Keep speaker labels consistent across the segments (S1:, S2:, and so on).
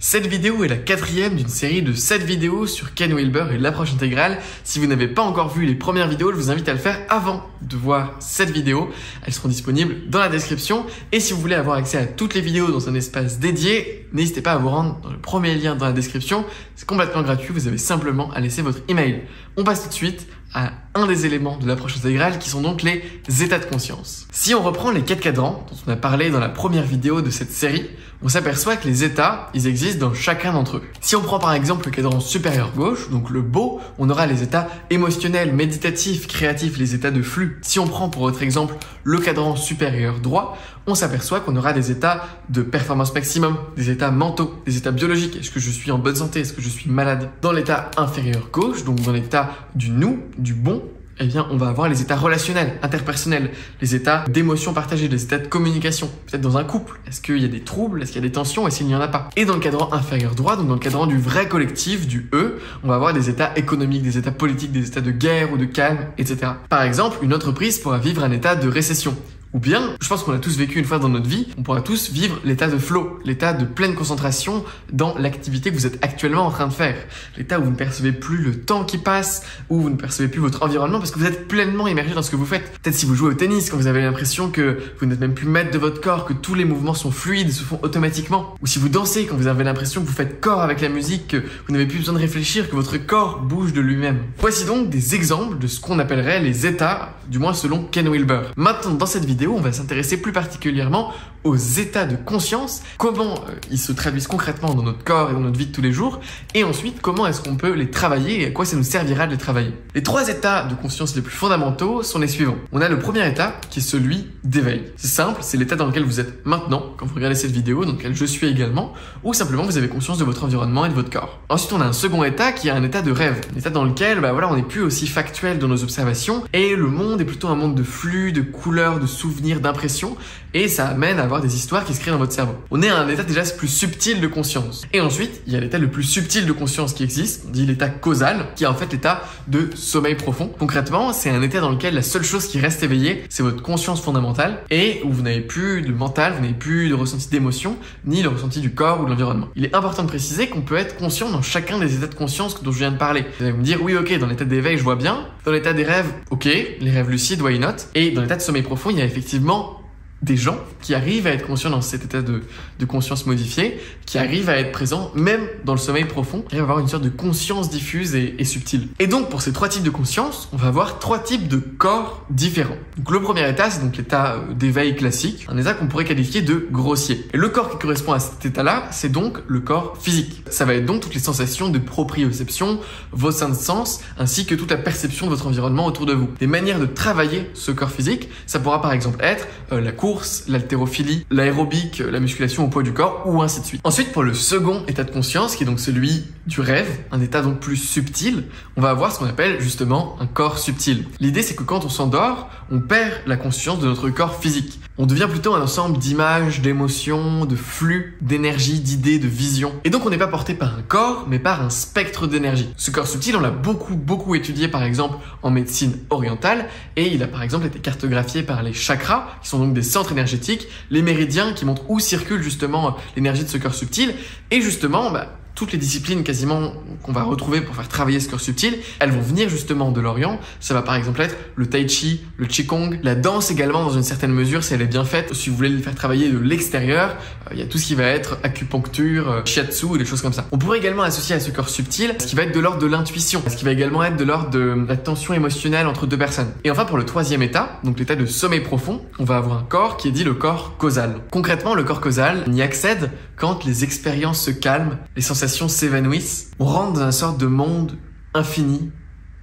S1: Cette vidéo est la quatrième d'une série de 7 vidéos sur Ken Wilber et l'approche intégrale. Si vous n'avez pas encore vu les premières vidéos, je vous invite à le faire avant de voir cette vidéo. Elles seront disponibles dans la description. Et si vous voulez avoir accès à toutes les vidéos dans un espace dédié, n'hésitez pas à vous rendre dans le premier lien dans la description. C'est complètement gratuit, vous avez simplement à laisser votre email. On passe tout de suite à un des éléments de l'approche intégrale qui sont donc les états de conscience. Si on reprend les 4 cadrans dont on a parlé dans la première vidéo de cette série, on s'aperçoit que les états, ils existent dans chacun d'entre eux. Si on prend par exemple le cadran supérieur gauche, donc le beau, on aura les états émotionnels, méditatifs, créatifs, les états de flux. Si on prend pour votre exemple le cadran supérieur droit, on s'aperçoit qu'on aura des états de performance maximum, des états mentaux, des états biologiques. Est-ce que je suis en bonne santé? Est-ce que je suis malade? Dans l'état inférieur gauche, donc dans l'état du nous, du bon, eh bien, on va avoir les états relationnels, interpersonnels, les états d'émotions partagées, les états de communication. Peut-être dans un couple. Est-ce qu'il y a des troubles? Est-ce qu'il y a des tensions? Est-ce qu'il n'y en a pas? Et dans le cadran inférieur droit, donc dans le cadran du vrai collectif, du E, on va avoir des états économiques, des états politiques, des états de guerre ou de calme, etc. Par exemple, une entreprise pourra vivre un état de récession. Ou bien, je pense qu'on a tous vécu une fois dans notre vie, on pourra tous vivre l'état de flow, l'état de pleine concentration dans l'activité que vous êtes actuellement en train de faire. L'état où vous ne percevez plus le temps qui passe, où vous ne percevez plus votre environnement parce que vous êtes pleinement immergé dans ce que vous faites. Peut-être si vous jouez au tennis, quand vous avez l'impression que vous n'êtes même plus maître de votre corps, que tous les mouvements sont fluides, se font automatiquement. Ou si vous dansez, quand vous avez l'impression que vous faites corps avec la musique, que vous n'avez plus besoin de réfléchir, que votre corps bouge de lui-même. Voici donc des exemples de ce qu'on appellerait les états, du moins selon Ken Wilber. Maintenant, dans cette vidéo, on va s'intéresser plus particulièrement aux états de conscience, comment ils se traduisent concrètement dans notre corps et dans notre vie de tous les jours, et ensuite comment est-ce qu'on peut les travailler et à quoi ça nous servira de les travailler. Les 3 états de conscience les plus fondamentaux sont les suivants. On a le premier état qui est celui d'éveil. C'est simple, c'est l'état dans lequel vous êtes maintenant, quand vous regardez cette vidéo, dans lequel je suis également, ou simplement vous avez conscience de votre environnement et de votre corps. Ensuite, on a un second état qui est un état de rêve, un état dans lequel on n'est plus aussi factuel dans nos observations, et le monde est plutôt un monde de flux, de couleurs, de souvenirs, d'impressions, et ça amène à avoir des histoires qui se créent dans votre cerveau. On est à un état déjà plus subtil de conscience. Et ensuite, il y a l'état le plus subtil de conscience qui existe, on dit l'état causal, qui est en fait l'état de sommeil profond. Concrètement, c'est un état dans lequel la seule chose qui reste éveillée, c'est votre conscience fondamentale, et où vous n'avez plus de mental, vous n'avez plus de ressenti d'émotion, ni le ressenti du corps ou de l'environnement. Il est important de préciser qu'on peut être conscient dans chacun des états de conscience dont je viens de parler. Vous allez me dire, oui, ok, dans l'état d'éveil, je vois bien. Dans l'état des rêves, ok, les rêves lucides, why not? Et dans l'état de sommeil profond, il y a effectivement des gens qui arrivent à être conscients dans cet état de conscience modifié, qui arrivent à être présents même dans le sommeil profond, qui arrivent à avoir une sorte de conscience diffuse et subtile. Et donc pour ces 3 types de conscience, on va avoir 3 types de corps différents. Donc le premier état, c'est donc l'état d'éveil classique, un état qu'on pourrait qualifier de grossier. Et le corps qui correspond à cet état-là, c'est donc le corps physique. Ça va être donc toutes les sensations de proprioception, vos 5 sens, ainsi que toute la perception de votre environnement autour de vous. Des manières de travailler ce corps physique, ça pourra par exemple être la course, l'haltérophilie, l'aérobic, la musculation au poids du corps, ou ainsi de suite. Ensuite, pour le second état de conscience, qui est donc celui du rêve, un état donc plus subtil, on va avoir ce qu'on appelle justement un corps subtil. L'idée, c'est que quand on s'endort, on perd la conscience de notre corps physique. On devient plutôt un ensemble d'images, d'émotions, de flux, d'énergie, d'idées, de visions. Et donc, on n'est pas porté par un corps, mais par un spectre d'énergie. Ce corps subtil, on l'a beaucoup étudié, par exemple, en médecine orientale, et il a par exemple été cartographié par les chakras, qui sont donc des centres énergétiques, les méridiens qui montrent où circule justement l'énergie de ce corps subtil, et justement, toutes les disciplines quasiment qu'on va retrouver pour faire travailler ce corps subtil, elles vont venir justement de l'Orient. Ça va par exemple être le tai chi, le qigong, la danse également dans une certaine mesure si elle est bien faite. Si vous voulez le faire travailler de l'extérieur, il y a tout ce qui va être acupuncture, shiatsu ou des choses comme ça. On pourrait également associer à ce corps subtil ce qui va être de l'ordre de l'intuition, ce qui va également être de l'ordre de la tension émotionnelle entre 2 personnes. Et enfin pour le 3e état, donc l'état de sommeil profond, on va avoir un corps qui est dit le corps causal. Concrètement, le corps causal, on y accède quand les expériences se calment, les sensations s'évanouissent, on rentre dans une sorte de monde infini,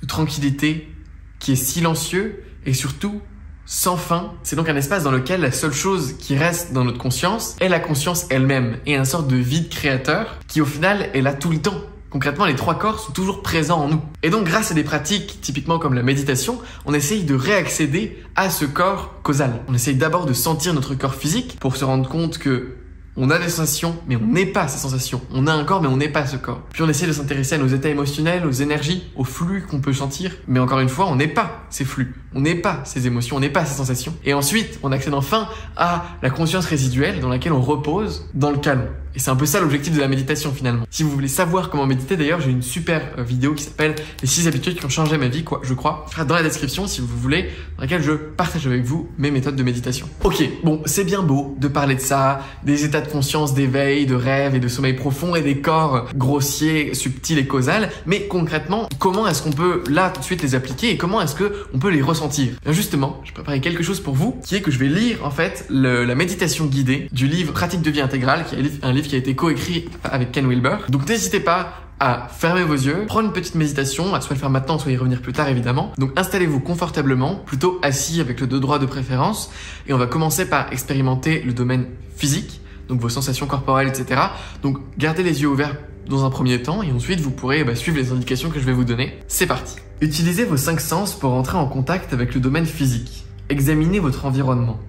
S1: de tranquillité, qui est silencieux et surtout sans fin. C'est donc un espace dans lequel la seule chose qui reste dans notre conscience est la conscience elle-même et une sorte de vide créateur qui au final est là tout le temps. Concrètement, les 3 corps sont toujours présents en nous. Et donc, grâce à des pratiques typiquement comme la méditation, on essaye de réaccéder à ce corps causal. On essaye d'abord de sentir notre corps physique pour se rendre compte que on a des sensations, mais on n'est pas ces sensations. On a un corps, mais on n'est pas ce corps. Puis on essaie de s'intéresser à nos états émotionnels, aux énergies, aux flux qu'on peut sentir. Mais encore une fois, on n'est pas ces flux. On n'est pas ces émotions, on n'est pas ces sensations. Et ensuite, on accède enfin à la conscience résiduelle dans laquelle on repose dans le calme. Et c'est un peu ça l'objectif de la méditation finalement. Si vous voulez savoir comment méditer, d'ailleurs, j'ai une super vidéo qui s'appelle les 6 habitudes qui ont changé ma vie, je crois. Dans la description si vous voulez, dans laquelle je partage avec vous mes méthodes de méditation. Ok, bon, c'est bien beau de parler de ça, des états de conscience, d'éveil, de rêve et de sommeil profond et des corps grossiers, subtils et causals, mais concrètement, comment est-ce qu'on peut là tout de suite les appliquer et comment est-ce qu'on peut les ressentir? Bien justement, j'ai préparé quelque chose pour vous, qui est que je vais lire en fait la méditation guidée du livre Pratique de vie intégrale, qui est un livre qui a été coécrit avec Ken Wilber. Donc n'hésitez pas à fermer vos yeux, prendre une petite méditation, à soit le faire maintenant, soit y revenir plus tard évidemment. Donc installez-vous confortablement, plutôt assis avec le dos droit de préférence, et on va commencer par expérimenter le domaine physique, donc vos sensations corporelles, etc. Donc gardez les yeux ouverts dans un premier temps, et ensuite vous pourrez suivre les indications que je vais vous donner. C'est parti. Utilisez vos 5 sens pour entrer en contact avec le domaine physique. Examinez votre environnement.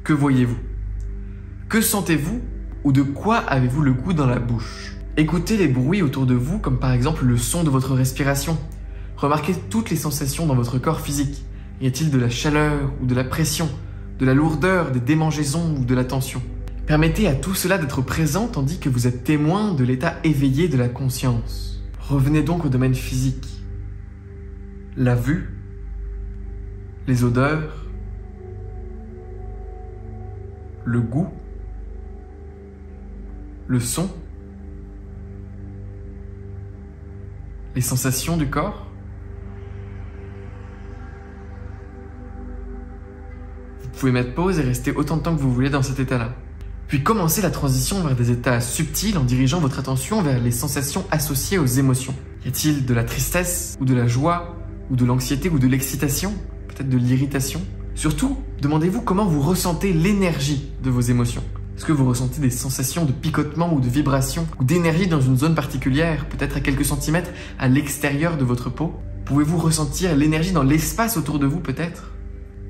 S1: Que voyez-vous? Que sentez-vous? Ou de quoi avez-vous le goût dans la bouche? Écoutez les bruits autour de vous, comme par exemple le son de votre respiration. Remarquez toutes les sensations dans votre corps physique. Y a-t-il de la chaleur ou de la pression, de la lourdeur, des démangeaisons ou de la tension? Permettez à tout cela d'être présent tandis que vous êtes témoin de l'état éveillé de la conscience. Revenez donc au domaine physique. La vue, les odeurs, le goût, le son, les sensations du corps. Vous pouvez mettre pause et rester autant de temps que vous voulez dans cet état-là. Puis commencez la transition vers des états subtils en dirigeant votre attention vers les sensations associées aux émotions. Y a-t-il de la tristesse, ou de la joie, ou de l'anxiété, ou de l'excitation, peut-être de l'irritation? Surtout, demandez-vous comment vous ressentez l'énergie de vos émotions. Est-ce que vous ressentez des sensations de picotement ou de vibration ou d'énergie dans une zone particulière, peut-être à quelques centimètres à l'extérieur de votre peau? Pouvez-vous ressentir l'énergie dans l'espace autour de vous peut-être?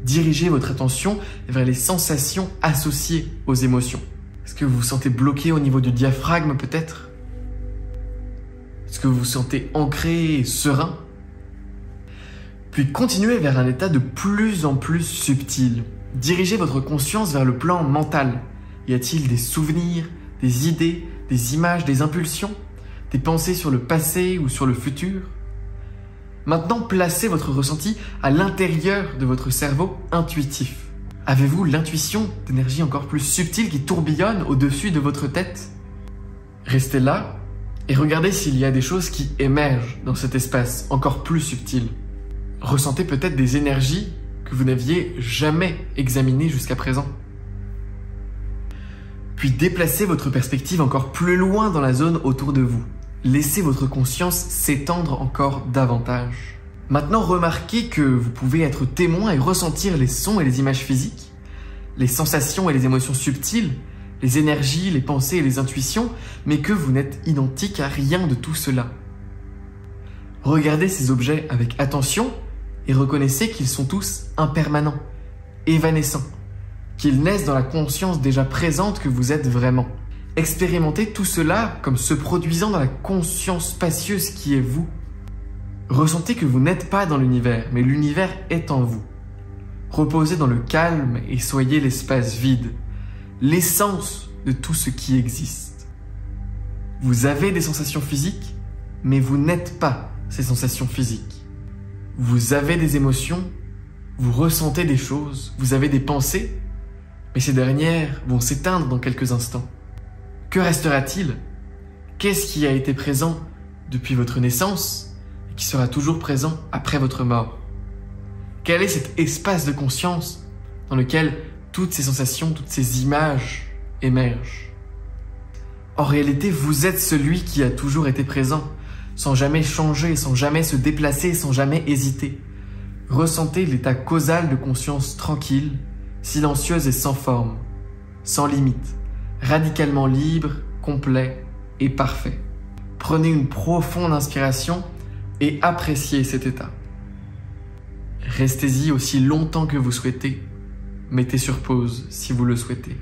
S1: Dirigez votre attention vers les sensations associées aux émotions. Est-ce que vous vous sentez bloqué au niveau du diaphragme peut-être? Est-ce que vous vous sentez ancré et serein? Puis continuez vers un état de plus en plus subtil. Dirigez votre conscience vers le plan mental. Y a-t-il des souvenirs, des idées, des images, des impulsions, des pensées sur le passé ou sur le futur? Maintenant, placez votre ressenti à l'intérieur de votre cerveau intuitif. Avez-vous l'intuition d'énergie encore plus subtile qui tourbillonne au-dessus de votre tête? Restez là et regardez s'il y a des choses qui émergent dans cet espace encore plus subtil. Ressentez peut-être des énergies que vous n'aviez jamais examinées jusqu'à présent. Puis déplacez votre perspective encore plus loin dans la zone autour de vous. Laissez votre conscience s'étendre encore davantage. Maintenant, remarquez que vous pouvez être témoin et ressentir les sons et les images physiques, les sensations et les émotions subtiles, les énergies, les pensées et les intuitions, mais que vous n'êtes identique à rien de tout cela. Regardez ces objets avec attention et reconnaissez qu'ils sont tous impermanents, évanescents, qu'ils naissent dans la conscience déjà présente que vous êtes vraiment. Expérimentez tout cela comme se produisant dans la conscience spacieuse qui est vous. Ressentez que vous n'êtes pas dans l'univers, mais l'univers est en vous. Reposez dans le calme et soyez l'espace vide, l'essence de tout ce qui existe. Vous avez des sensations physiques, mais vous n'êtes pas ces sensations physiques. Vous avez des émotions, vous ressentez des choses, vous avez des pensées, mais ces dernières vont s'éteindre dans quelques instants. Que restera-t-il? Qu'est-ce qui a été présent depuis votre naissance et qui sera toujours présent après votre mort? Quel est cet espace de conscience dans lequel toutes ces sensations, toutes ces images émergent? En réalité, vous êtes celui qui a toujours été présent, sans jamais changer, sans jamais se déplacer, sans jamais hésiter. Ressentez l'état causal de conscience tranquille, silencieuse et sans forme, sans limite, radicalement libre, complet et parfait. Prenez une profonde inspiration et appréciez cet état. Restez-y aussi longtemps que vous souhaitez. Mettez sur pause si vous le souhaitez.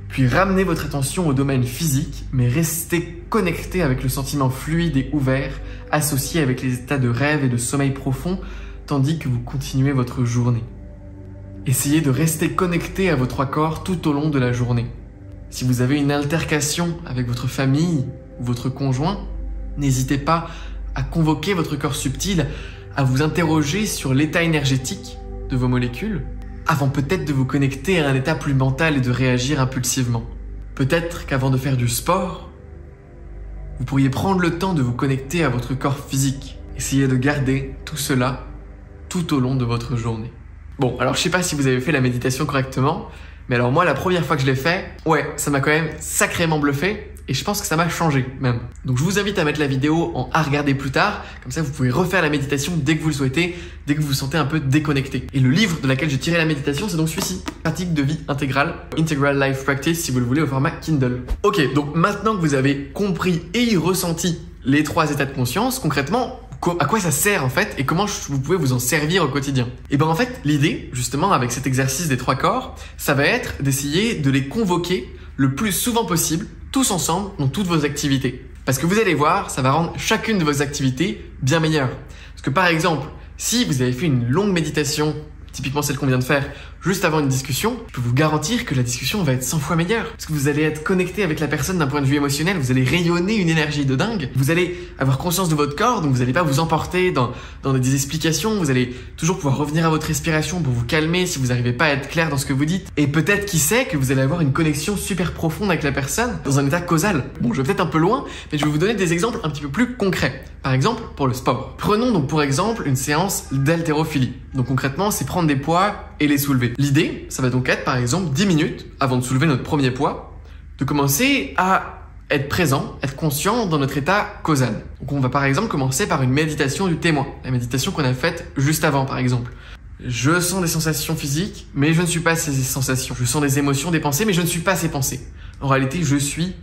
S1: Puis ramenez votre attention au domaine physique, mais restez connecté avec le sentiment fluide et ouvert associé avec les états de rêve et de sommeil profond tandis que vous continuez votre journée. Essayez de rester connecté à vos 3 corps tout au long de la journée. Si vous avez une altercation avec votre famille ou votre conjoint, n'hésitez pas à convoquer votre corps subtil, à vous interroger sur l'état énergétique de vos molécules, avant peut-être de vous connecter à un état plus mental et de réagir impulsivement. Peut-être qu'avant de faire du sport, vous pourriez prendre le temps de vous connecter à votre corps physique. Essayez de garder tout cela tout au long de votre journée. Bon, alors je sais pas si vous avez fait la méditation correctement, mais alors moi, la première fois que je l'ai fait, ouais, ça m'a quand même sacrément bluffé et je pense que ça m'a changé même. Donc je vous invite à mettre la vidéo en à regarder plus tard, comme ça vous pouvez refaire la méditation dès que vous le souhaitez, dès que vous vous sentez un peu déconnecté. Et le livre de laquelle j'ai tiré la méditation, c'est donc celui-ci, Pratique de vie intégrale, Integral Life Practice, si vous le voulez au format Kindle. Ok, donc maintenant que vous avez compris et ressenti les 3 états de conscience, concrètement, à quoi ça sert en fait et comment vous pouvez vous en servir au quotidien? Et ben en fait, l'idée, justement, avec cet exercice des 3 corps, ça va être d'essayer de les convoquer le plus souvent possible, tous ensemble, dans toutes vos activités. Parce que vous allez voir, ça va rendre chacune de vos activités bien meilleure. Parce que par exemple, si vous avez fait une longue méditation, typiquement celle qu'on vient de faire, juste avant une discussion, je peux vous garantir que la discussion va être 100 fois meilleure. Parce que vous allez être connecté avec la personne d'un point de vue émotionnel, vous allez rayonner une énergie de dingue, vous allez avoir conscience de votre corps, donc vous n'allez pas vous emporter dans des explications, vous allez toujours pouvoir revenir à votre respiration pour vous calmer si vous n'arrivez pas à être clair dans ce que vous dites. Et peut-être, qui sait, que vous allez avoir une connexion super profonde avec la personne dans un état causal. Bon, je vais peut-être un peu loin, mais je vais vous donner des exemples un petit peu plus concrets. Par exemple, pour le sport. Prenons donc pour exemple une séance d'haltérophilie. Donc concrètement, c'est prendre des poids et les soulever. L'idée, ça va donc être par exemple 10 minutes avant de soulever notre premier poids, de commencer à être présent, être conscient dans notre état causal. Donc on va par exemple commencer par une méditation du témoin, la méditation qu'on a faite juste avant par exemple. Je sens des sensations physiques, mais je ne suis pas ces sensations. Je sens des émotions, des pensées, mais je ne suis pas ces pensées. En réalité, je suis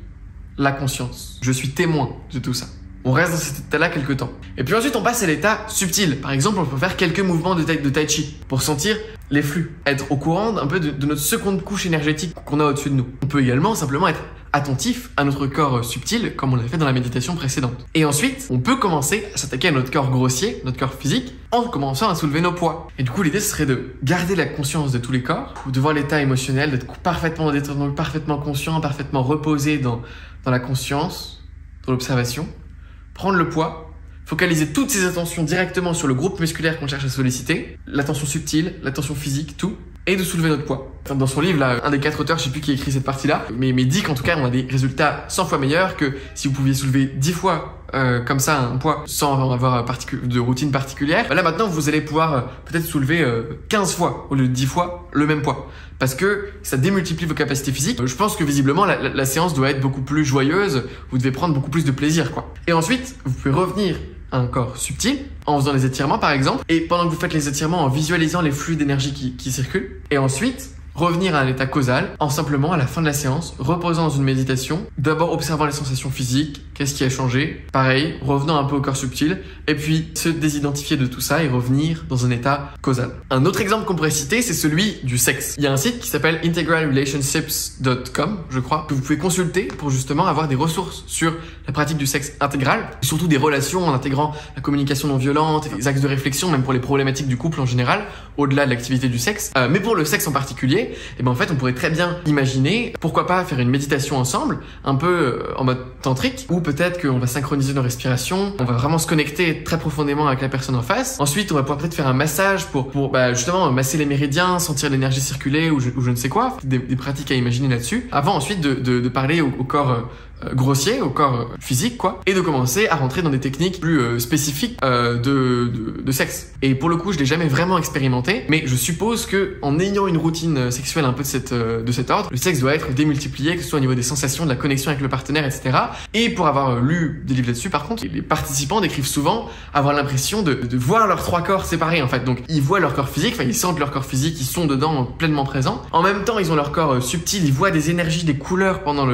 S1: la conscience. Je suis témoin de tout ça. On reste dans cet état-là quelques temps. Et puis ensuite, on passe à l'état subtil. Par exemple, on peut faire quelques mouvements de tai chi pour sentir les flux, être au courant un peu de notre seconde couche énergétique qu'on a au-dessus de nous. On peut également simplement être attentif à notre corps subtil, comme on l'a fait dans la méditation précédente. Et ensuite, on peut commencer à s'attaquer à notre corps grossier, notre corps physique, en commençant à soulever nos poids. Et du coup, l'idée, ce serait de garder la conscience de tous les corps, de voir l'état émotionnel, d'être parfaitement détendu, parfaitement conscient, parfaitement reposé dans la conscience, dans l'observation, prendre le poids, focaliser toutes ses attentions directement sur le groupe musculaire qu'on cherche à solliciter, l'attention subtile, l'attention physique, tout, et de soulever notre poids. Dans son livre, là, un des 4 auteurs, je sais plus qui a écrit cette partie-là, mais dit qu'en tout cas, on a des résultats 100 fois meilleurs que si vous pouviez soulever 10 fois comme ça un poids sans avoir de routine particulière. Là maintenant, vous allez pouvoir peut-être soulever 15 fois au lieu de 10 fois le même poids. Parce que ça démultiplie vos capacités physiques. Je pense que visiblement, la séance doit être beaucoup plus joyeuse. Vous devez prendre beaucoup plus de plaisir, quoi. Et ensuite, vous pouvez revenir à un corps subtil en faisant les étirements, par exemple. Et pendant que vous faites les étirements, en visualisant les flux d'énergie qui circulent. Et ensuite, revenir à un état causal en simplement, à la fin de la séance, reposant dans une méditation, d'abord observant les sensations physiques, qu'est-ce qui a changé, pareil, revenant un peu au corps subtil, et puis se désidentifier de tout ça et revenir dans un état causal. Un autre exemple qu'on pourrait citer, c'est celui du sexe. Il y a un site qui s'appelle integralrelationships.com, je crois, que vous pouvez consulter pour justement avoir des ressources sur la pratique du sexe intégral, et surtout des relations en intégrant la communication non violente, les axes de réflexion, même pour les problématiques du couple en général, au-delà de l'activité du sexe. Mais pour le sexe en particulier, et ben en fait on pourrait très bien imaginer, pourquoi pas faire une méditation ensemble, un peu en mode tantrique, ou peut-être qu'on va synchroniser nos respirations, on va vraiment se connecter très profondément avec la personne en face. Ensuite on va pouvoir peut-être faire un massage pour justement masser les méridiens, sentir l'énergie circuler ou je ne sais quoi, des pratiques à imaginer là-dessus, avant ensuite de parler au corps grossier, au corps physique quoi, et de commencer à rentrer dans des techniques plus spécifiques de sexe. Et pour le coup je l'ai jamais vraiment expérimenté, mais je suppose que en ayant une routine sexuelle un peu de cet ordre, le sexe doit être démultiplié, que ce soit au niveau des sensations, de la connexion avec le partenaire, etc. Et pour avoir lu des livres là-dessus, par contre, les participants décrivent souvent avoir l'impression de voir leurs 3 corps séparés en fait. Donc ils voient leur corps physique, enfin ils sentent leur corps physique, ils sont dedans pleinement présents. En même temps ils ont leur corps subtil, ils voient des énergies, des couleurs pendant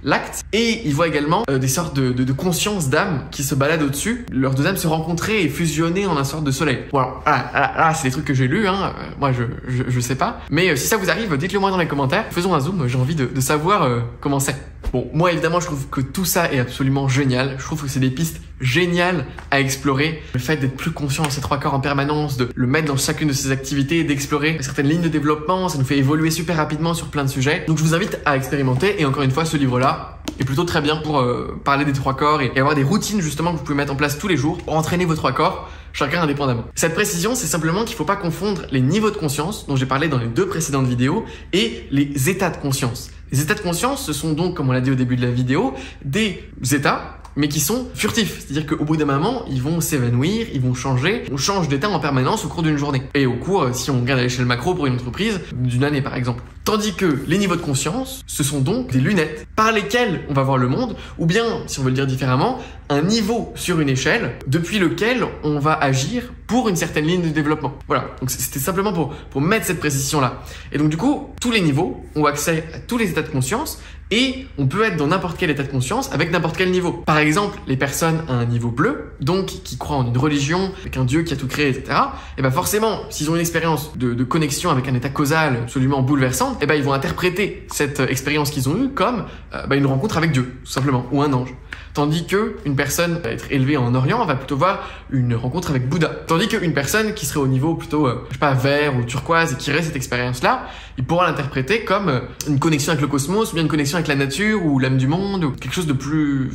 S1: l'acte, et ils voient également des sortes de conscience d'âme qui se baladent au-dessus, leurs 2 âmes se rencontrer et fusionner en un sorte de soleil. Voilà, là c'est des trucs que j'ai lus, hein. Moi je sais pas, mais si ça vous arrive, dites-le moi dans les commentaires, faisons un zoom, j'ai envie de savoir comment c'est. Bon, moi évidemment je trouve que tout ça est absolument génial. Je trouve que c'est des pistes géniales à explorer. Le fait d'être plus conscient de ces 3 corps en permanence, de le mettre dans chacune de ses activités, d'explorer certaines lignes de développement, ça nous fait évoluer super rapidement sur plein de sujets. Donc je vous invite à expérimenter, et encore une fois ce livre-là est plutôt très bien pour parler des 3 corps et avoir des routines justement que vous pouvez mettre en place tous les jours pour entraîner vos 3 corps, chacun indépendamment. Cette précision, c'est simplement qu'il ne faut pas confondre les niveaux de conscience dont j'ai parlé dans les 2 précédentes vidéos et les états de conscience. Les états de conscience, ce sont donc, comme on l'a dit au début de la vidéo, des états mais qui sont furtifs. C'est-à-dire qu'au bout d'un moment, ils vont s'évanouir, ils vont changer. On change d'état en permanence au cours d'une journée. Et au cours, si on regarde à l'échelle macro pour une entreprise, d'une année par exemple. Tandis que les niveaux de conscience, ce sont donc des lunettes par lesquelles on va voir le monde, ou bien, si on veut le dire différemment, un niveau sur une échelle depuis lequel on va agir pour une certaine ligne de développement. Voilà, donc c'était simplement pour mettre cette précision-là. Et donc du coup, tous les niveaux ont accès à tous les états de conscience, et on peut être dans n'importe quel état de conscience avec n'importe quel niveau. Par exemple, les personnes à un niveau bleu, donc qui croient en une religion, avec un dieu qui a tout créé, etc. Et ben forcément, s'ils ont une expérience de connexion avec un état causal absolument bouleversant, et ben ils vont interpréter cette expérience qu'ils ont eue comme une rencontre avec Dieu, tout simplement, ou un ange. Tandis que une personne va être élevée en Orient va plutôt voir une rencontre avec Bouddha. Tandis qu'une personne qui serait au niveau plutôt, je sais pas, vert ou turquoise et qui aurait cette expérience-là, il pourra l'interpréter comme une connexion avec le cosmos, ou bien une connexion avec la nature ou l'âme du monde, ou quelque chose de plus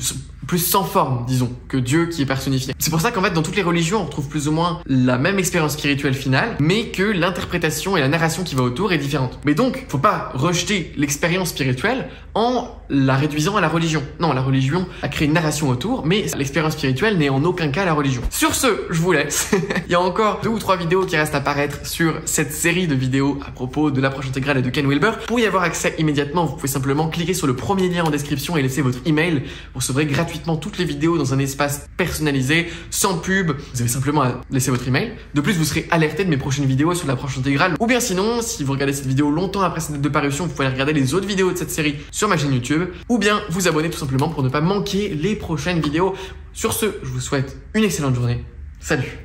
S1: sans forme, disons, que Dieu qui est personnifié. C'est pour ça qu'en fait, dans toutes les religions, on retrouve plus ou moins la même expérience spirituelle finale, mais que l'interprétation et la narration qui va autour est différente. Mais donc, faut pas rejeter l'expérience spirituelle en la réduisant à la religion. Non, la religion a créé une narration autour, mais l'expérience spirituelle n'est en aucun cas la religion. Sur ce, je vous laisse. Il y a encore 2 ou 3 vidéos qui restent à apparaître sur cette série de vidéos à propos de l'approche intégrale et de Ken Wilber. Pour y avoir accès immédiatement, vous pouvez simplement cliquer sur le premier lien en description et laisser votre email. Vous recevrez gratuitement toutes les vidéos dans un espace personnalisé, sans pub. Vous avez simplement à laisser votre email. De plus, vous serez alerté de mes prochaines vidéos sur l'approche intégrale. Ou bien sinon, si vous regardez cette vidéo longtemps après sa date de parution, vous pouvez aller regarder les autres vidéos de cette série sur ma chaîne YouTube. Ou bien vous abonner tout simplement pour ne pas manquer les prochaines vidéos. Sur ce, je vous souhaite une excellente journée. Salut!